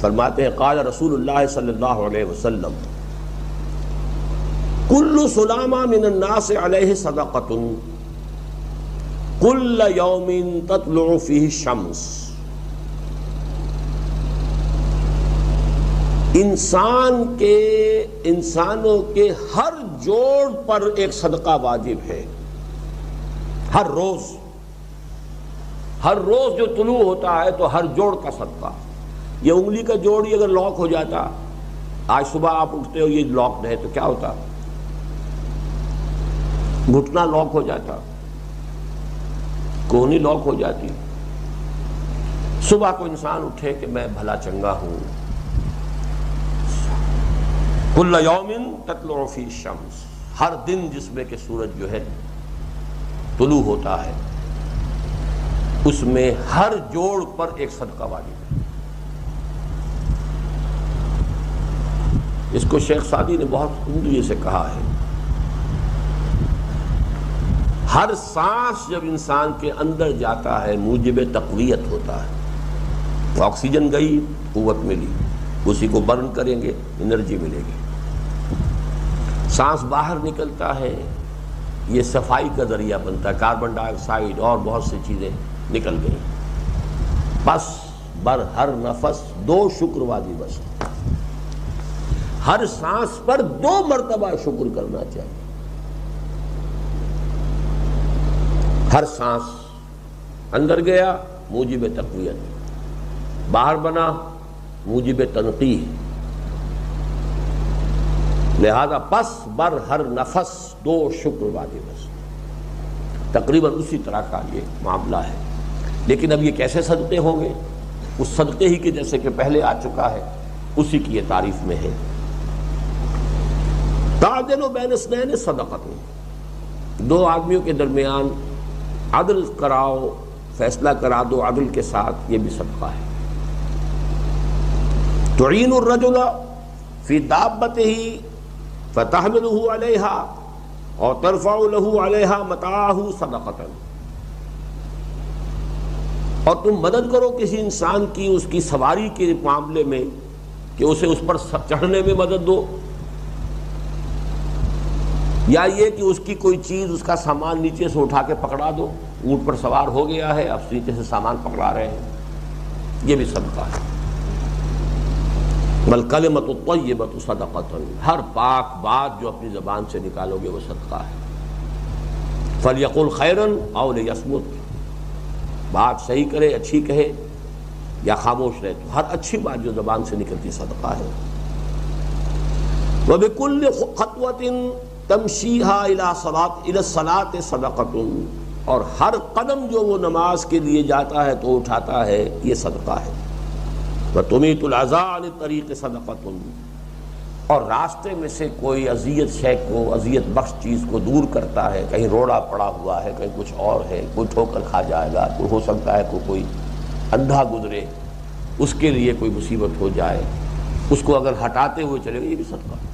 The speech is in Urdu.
فرماتے ہیں قال رسول اللہ صلی اللہ علیہ وسلم کل سلامہ من الناس علیہ صدقۃ کل یوم تطلع فیہ الشمس. انسانوں کے ہر جوڑ پر ایک صدقہ واجب ہے. ہر روز جو طلوع ہوتا ہے تو ہر جوڑ کا صدقہ. یہ انگلی کا جوڑ ہی اگر لاک ہو جاتا، آج صبح آپ اٹھتے ہو یہ لاک ہے تو کیا ہوتا؟ گھٹنا لاک ہو جاتا، کونی لاک ہو جاتی. صبح کو انسان اٹھے کہ میں بھلا چنگا ہوں. کل یوم تطلع فی الشمس، ہر دن جس میں کہ سورج جو ہے طلوع ہوتا ہے اس میں ہر جوڑ پر ایک صدقہ واجب ہے. اس کو شیخ سعدی نے بہت عمدگی سے کہا ہے. ہر سانس جب انسان کے اندر جاتا ہے موجب تقویت ہوتا ہے. آکسیجن گئی، قوت ملی، اسی کو برن کریں گے انرجی ملے گی. سانس باہر نکلتا ہے، یہ صفائی کا ذریعہ بنتا ہے. کاربن ڈائی آکسائڈ اور بہت سی چیزیں نکل گئی. بس بر ہر نفس 2 شکر واجب بس. ہر سانس پر 2 مرتبہ شکر کرنا چاہیے. ہر سانس اندر گیا موجب تقویت، باہر بنا موجب تنقیح. لہذا پس بر ہر نفس 2 شکر واجب ہے. تقریباً اسی طرح کا یہ معاملہ ہے. لیکن اب یہ کیسے صدقے ہوں گے؟ اس صدقے ہی کے جیسے کہ پہلے آ چکا ہے اسی کی یہ تعریف میں ہے. تعدل بین اثنین صدقۃ، 2 آدمیوں کے درمیان عدل کراؤ، فیصلہ کرا دو عدل کے ساتھ، یہ بھی صدقہ ہے. تعین الرجل فی دابتہ فتحملہ علیہا اور ترفع لہ علیہا متاعہ صدقۃ. اور تم مدد کرو کسی انسان کی اس کی سواری کے معاملے میں کہ اسے اس پر چڑھنے میں مدد دو، یا یہ کہ اس کی کوئی چیز اس کا سامان نیچے سے اٹھا کے پکڑا دو. اونٹ پر سوار ہو گیا ہے، اب نیچے سے سامان پکڑا رہے ہیں، یہ بھی صدقہ ہے. والکلمۃ الطیبۃ صدقۃ، ہر پاک بات جو اپنی زبان سے نکالو گے وہ صدقہ ہے. فلیقل خیرا او لیصمت، بات صحیح کرے، اچھی کہے یا خاموش رہے. تو ہر اچھی بات جو زبان سے نکلتی صدقہ ہے. وبکل خطوۃ تمشیہا الی الصلاۃ صدقۃ، اور ہر قدم جو وہ نماز کے لیے جاتا ہے تو اٹھاتا ہے یہ صدقہ ہے. وتمیت العزاء عن الطریق صدقۃ، اور راستے میں سے کوئی اذیت شے کو، اذیت بخش چیز کو دور کرتا ہے. کہیں روڑا پڑا ہوا ہے، کہیں کچھ اور ہے، کوئی ٹھوکر کھا جائے گا، کوئی ہو سکتا ہے کوئی اندھا گزرے، اس کے لیے کوئی مصیبت ہو جائے، اس کو اگر ہٹاتے ہوئے چلے گا، یہ بھی صدقہ ہے.